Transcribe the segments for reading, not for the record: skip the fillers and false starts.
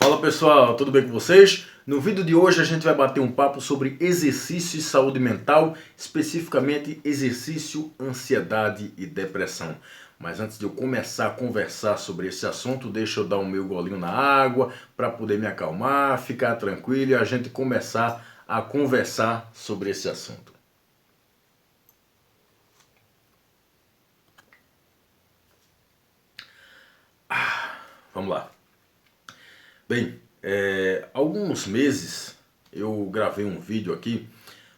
Fala pessoal, tudo bem com vocês? No vídeo de hoje a gente vai bater um papo sobre exercício e saúde mental, especificamente exercício, ansiedade e depressão. Mas antes de eu começar a conversar sobre esse assunto, deixa eu dar o meu golinho na água para poder me acalmar, ficar tranquilo e a gente começar a conversar sobre esse assunto. Vamos lá. Bem, há alguns meses eu gravei um vídeo aqui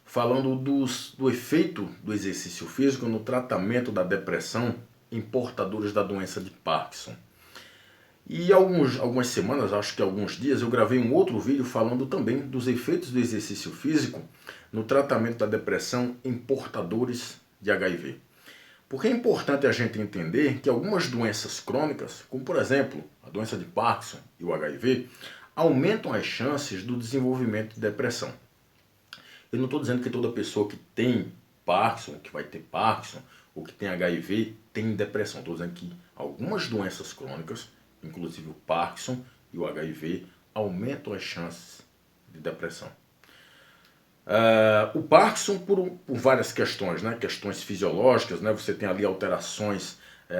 falando do efeito do exercício físico no tratamento da depressão em portadores da doença de Parkinson. E algumas semanas, acho que alguns dias, eu gravei um outro vídeo falando também dos efeitos do exercício físico no tratamento da depressão em portadores de HIV. Porque é importante a gente entender que algumas doenças crônicas, como por exemplo a doença de Parkinson e o HIV, aumentam as chances do desenvolvimento de depressão. Eu não estou dizendo que toda pessoa que tem Parkinson, que vai ter Parkinson, ou que tem HIV, tem depressão. Estou dizendo que algumas doenças crônicas, inclusive o Parkinson e o HIV, aumentam as chances de depressão. O Parkinson por várias questões, né? Questões fisiológicas, né? Você tem ali alterações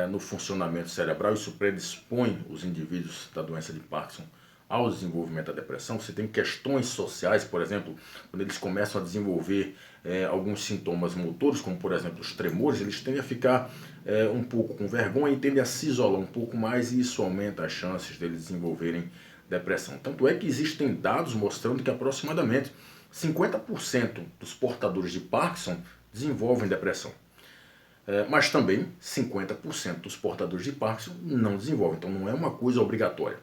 no funcionamento cerebral, isso predispõe os indivíduos da doença de Parkinson ao desenvolvimento da depressão. Você tem questões sociais, por exemplo, quando eles começam a desenvolver alguns sintomas motores, como por exemplo os tremores, eles tendem a ficar um pouco com vergonha e tendem a se isolar um pouco mais, e isso aumenta as chances deles desenvolverem depressão. Tanto é que existem dados mostrando que aproximadamente 50% dos portadores de Parkinson desenvolvem depressão. Mas também 50% dos portadores de Parkinson não desenvolvem, então não é uma coisa obrigatória.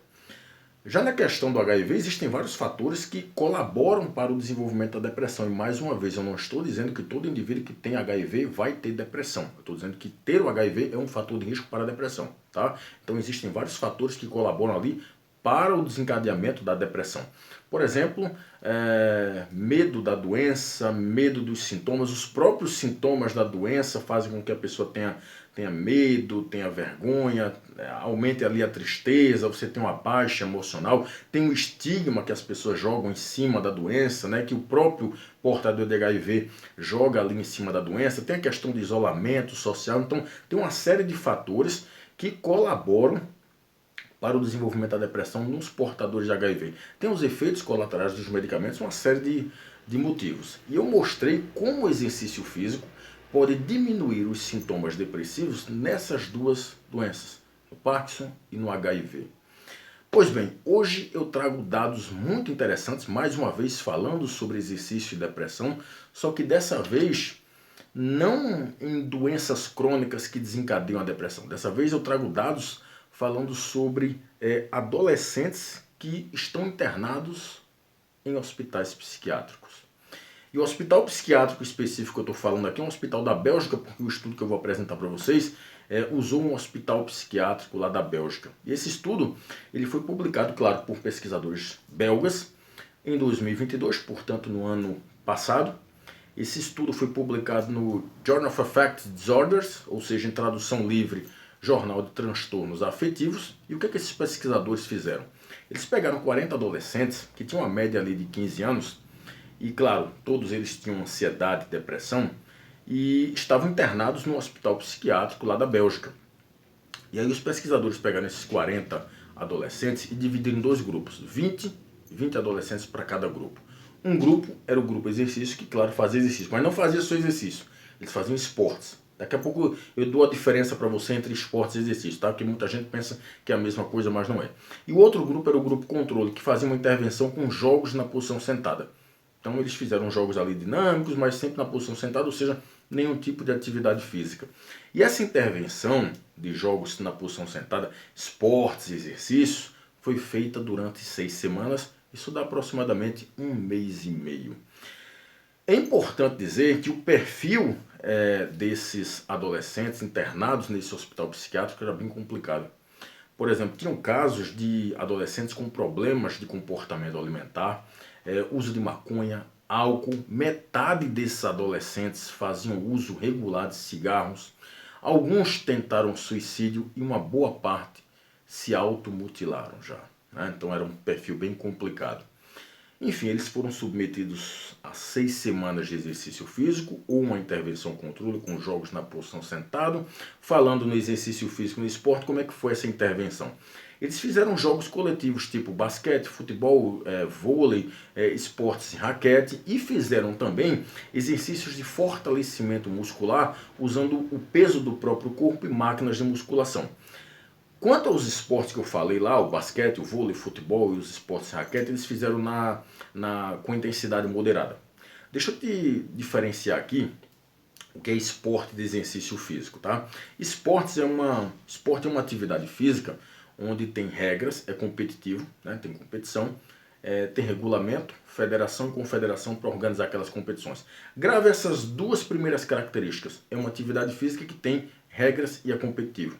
Já na questão do HIV, existem vários fatores que colaboram para o desenvolvimento da depressão. E mais uma vez, eu não estou dizendo que todo indivíduo que tem HIV vai ter depressão. Eu estou dizendo que ter o HIV é um fator de risco para a depressão. Tá? Então existem vários fatores que colaboram ali para o desencadeamento da depressão. Por exemplo, medo da doença, medo dos sintomas. Os próprios sintomas da doença fazem com que a pessoa tenha medo, tenha vergonha, aumente ali a tristeza, você tem uma baixa emocional, tem um estigma que as pessoas jogam em cima da doença, né, que o próprio portador de HIV joga ali em cima da doença, tem a questão de isolamento social. Então tem uma série de fatores que colaboram para o desenvolvimento da depressão nos portadores de HIV. Tem os efeitos colaterais dos medicamentos, uma série de motivos. E eu mostrei como o exercício físico pode diminuir os sintomas depressivos nessas duas doenças, no Parkinson e no HIV. Pois bem, hoje eu trago dados muito interessantes, mais uma vez falando sobre exercício e depressão, só que dessa vez não em doenças crônicas que desencadeiam a depressão. Dessa vez eu trago dados falando sobre adolescentes que estão internados em hospitais psiquiátricos. E o hospital psiquiátrico específico que eu estou falando aqui é um hospital da Bélgica, porque o estudo que eu vou apresentar para vocês usou um hospital psiquiátrico lá da Bélgica. E esse estudo ele foi publicado, claro, por pesquisadores belgas em 2022, portanto no ano passado. Esse estudo foi publicado no Journal of Affective Disorders, ou seja, em tradução livre, Jornal de Transtornos Afetivos. E o que esses pesquisadores fizeram? Eles pegaram 40 adolescentes que tinham uma média ali de 15 anos, e claro, todos eles tinham ansiedade e depressão, e estavam internados no hospital psiquiátrico lá da Bélgica. E aí os pesquisadores pegaram esses 40 adolescentes e dividiram em dois grupos, 20 adolescentes para cada grupo. Um grupo era o grupo exercício, que claro, fazia exercício, mas não fazia só exercício, eles faziam esportes. Daqui a pouco eu dou a diferença para você entre esportes e exercício, tá? Porque muita gente pensa que é a mesma coisa, mas não é. E o outro grupo era o grupo controle, que fazia uma intervenção com jogos na posição sentada. Então eles fizeram jogos ali dinâmicos, mas sempre na posição sentada, ou seja, nenhum tipo de atividade física. E essa intervenção de jogos na posição sentada, esportes e exercícios, foi feita durante 6 semanas, isso dá aproximadamente 1 mês e meio. É importante dizer que o perfil desses adolescentes internados nesse hospital psiquiátrico era bem complicado. Por exemplo, tinham casos de adolescentes com problemas de comportamento alimentar, uso de maconha, álcool. Metade desses adolescentes faziam uso regular de cigarros. Alguns tentaram suicídio e uma boa parte se automutilaram já. né? Então era um perfil bem complicado. Enfim, eles foram submetidos a 6 semanas de exercício físico ou uma intervenção controle com jogos na posição sentado. Falando no exercício físico no esporte, como é que foi essa intervenção? Eles fizeram jogos coletivos tipo basquete, futebol, vôlei, esportes em raquete e fizeram também exercícios de fortalecimento muscular usando o peso do próprio corpo e máquinas de musculação. Quanto aos esportes que eu falei lá, o basquete, o vôlei, o futebol e os esportes de raquete, eles fizeram com intensidade moderada. Deixa eu te diferenciar aqui o que é esporte de exercício físico, tá? Esporte é uma atividade física onde tem regras, é competitivo, né? Tem competição, tem regulamento, federação e confederação para organizar aquelas competições. Grave essas duas primeiras características. É uma atividade física que tem regras e é competitivo.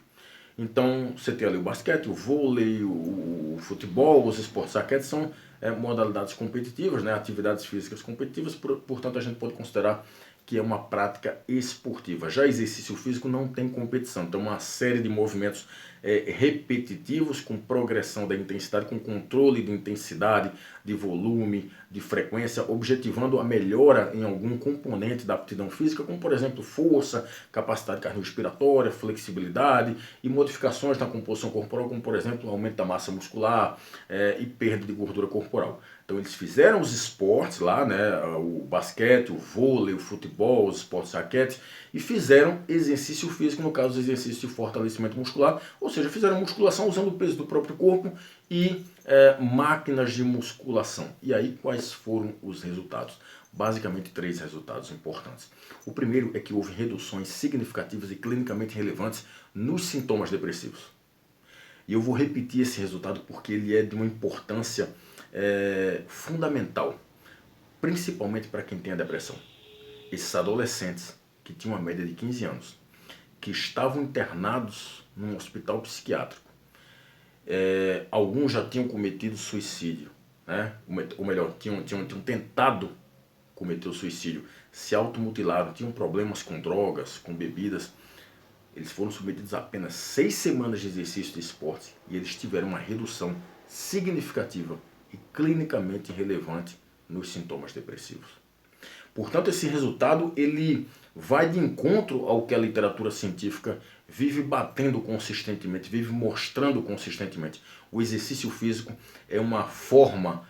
Então, você tem ali o basquete, o vôlei, o futebol, os esportes raquete são modalidades competitivas, né? Atividades físicas competitivas, portanto a gente pode considerar que é uma prática esportiva. Já exercício físico não tem competição, então uma série de movimentos repetitivos com progressão da intensidade, com controle de intensidade, de volume, de frequência, objetivando a melhora em algum componente da aptidão física, como por exemplo força, capacidade cardiorrespiratória, flexibilidade e modificações na composição corporal, como por exemplo aumento da massa muscular e perda de gordura corporal. Então eles fizeram os esportes lá, né, o basquete, o vôlei, o futebol, os esportes raquete, e fizeram exercício físico, no caso exercício de fortalecimento muscular, ou seja, fizeram musculação usando o peso do próprio corpo e máquinas de musculação. E aí quais foram os resultados? Basicamente 3 resultados importantes. O primeiro é que houve reduções significativas e clinicamente relevantes nos sintomas depressivos. E eu vou repetir esse resultado porque ele é de uma importância fundamental, principalmente para quem tem a depressão. Esses adolescentes que tinham uma média de 15 anos, que estavam internados num hospital psiquiátrico, alguns já tinham cometido suicídio, né? Ou melhor, tinham tentado cometer o suicídio, se automutilaram, tinham problemas com drogas, com bebidas. Eles foram submetidos a apenas 6 semanas de exercício de esporte e eles tiveram uma redução significativa e clinicamente relevante nos sintomas depressivos. Portanto, esse resultado ele vai de encontro ao que a literatura científica vive batendo consistentemente, vive mostrando consistentemente. O exercício físico é uma forma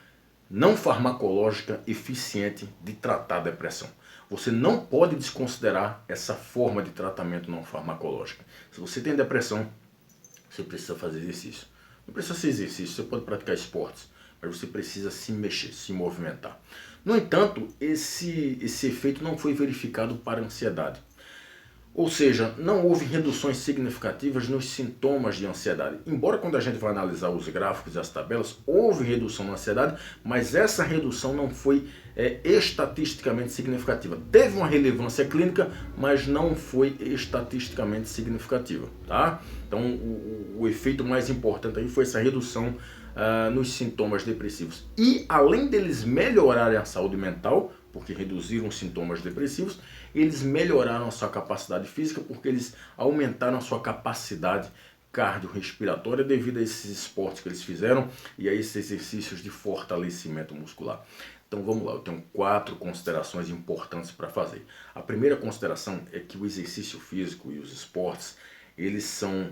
não farmacológica eficiente de tratar a depressão. Você não pode desconsiderar essa forma de tratamento não farmacológica. Se você tem depressão, você precisa fazer exercício. Não precisa ser exercício, você pode praticar esportes, mas você precisa se mexer, se movimentar. No entanto, esse efeito não foi verificado para a ansiedade. Ou seja, não houve reduções significativas nos sintomas de ansiedade. Embora quando a gente vai analisar os gráficos e as tabelas, houve redução na ansiedade, mas essa redução não foi estatisticamente significativa. Teve uma relevância clínica, mas não foi estatisticamente significativa. Tá? Então o efeito mais importante aí foi essa redução nos sintomas depressivos. E além deles melhorarem a saúde mental, porque reduziram os sintomas depressivos, eles melhoraram a sua capacidade física, porque eles aumentaram a sua capacidade cardiorrespiratória devido a esses esportes que eles fizeram e a esses exercícios de fortalecimento muscular. Então vamos lá, eu tenho 4 considerações importantes para fazer. A primeira consideração é que o exercício físico e os esportes, eles são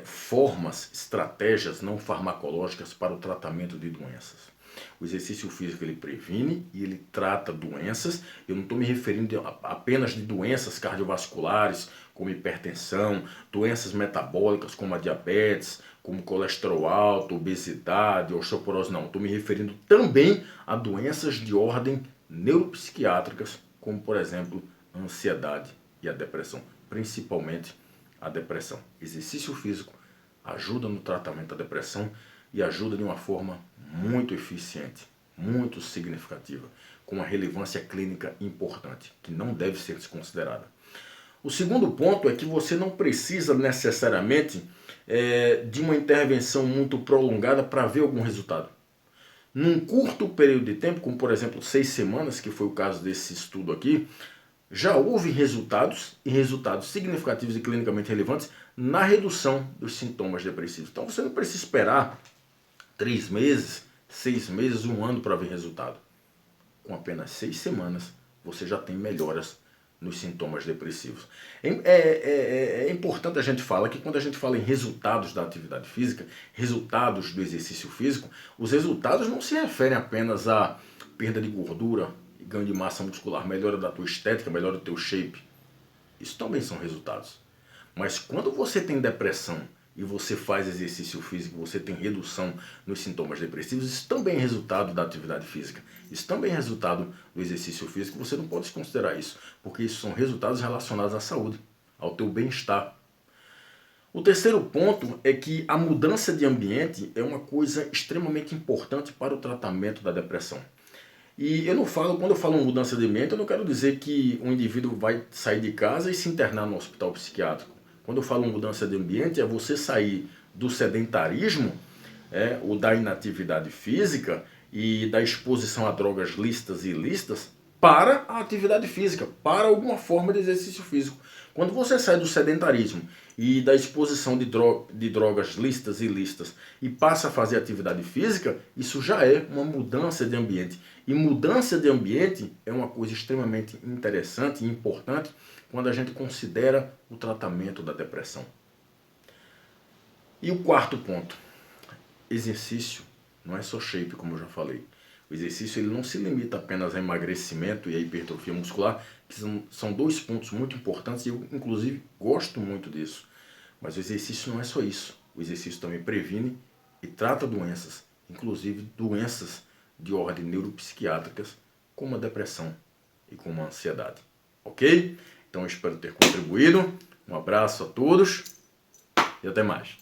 formas, estratégias não farmacológicas para o tratamento de doenças. O exercício físico ele previne e ele trata doenças. Eu não estou me referindo apenas de doenças cardiovasculares, como hipertensão, doenças metabólicas como a diabetes, como colesterol alto, obesidade, osteoporose, não. Estou me referindo também a doenças de ordem neuropsiquiátricas, como por exemplo a ansiedade e a depressão, principalmente a depressão. Exercício físico ajuda no tratamento da depressão e ajuda de uma forma muito eficiente, muito significativa, com uma relevância clínica importante, que não deve ser desconsiderada. O segundo ponto é que você não precisa necessariamente de uma intervenção muito prolongada para ver algum resultado. Num curto período de tempo, como por exemplo 6 semanas, que foi o caso desse estudo aqui, já houve resultados, e resultados significativos e clinicamente relevantes, na redução dos sintomas depressivos. Então você não precisa esperar 3 meses, 6 meses, 1 ano para ver resultado. Com apenas 6 semanas, você já tem melhoras nos sintomas depressivos. É importante a gente falar que quando a gente fala em resultados da atividade física, resultados do exercício físico, os resultados não se referem apenas à perda de gordura, ganho de massa muscular, melhora da tua estética, melhora do teu shape. Isso também são resultados. Mas quando você tem depressão e você faz exercício físico, você tem redução nos sintomas depressivos, isso também é resultado da atividade física. Isso também é resultado do exercício físico. Você não pode considerar isso, porque isso são resultados relacionados à saúde, ao teu bem-estar. O terceiro ponto é que a mudança de ambiente é uma coisa extremamente importante para o tratamento da depressão. E quando eu falo mudança de ambiente, eu não quero dizer que um indivíduo vai sair de casa e se internar no hospital psiquiátrico. Quando eu falo mudança de ambiente, é você sair do sedentarismo, ou da inatividade física e da exposição a drogas lícitas e ilícitas para a atividade física, para alguma forma de exercício físico. Quando você sai do sedentarismo e da exposição de drogas lícitas e ilícitas e passa a fazer atividade física, isso já é uma mudança de ambiente. E mudança de ambiente é uma coisa extremamente interessante e importante quando a gente considera o tratamento da depressão. E o quarto ponto, exercício não é só shape, como eu já falei. O exercício ele não se limita apenas a emagrecimento e a hipertrofia muscular, que são 2 pontos muito importantes e eu, inclusive, gosto muito disso. Mas o exercício não é só isso. O exercício também previne e trata doenças, inclusive doenças de ordem neuropsiquiátricas, como a depressão e como a ansiedade. Ok? Então eu espero ter contribuído. Um abraço a todos e até mais.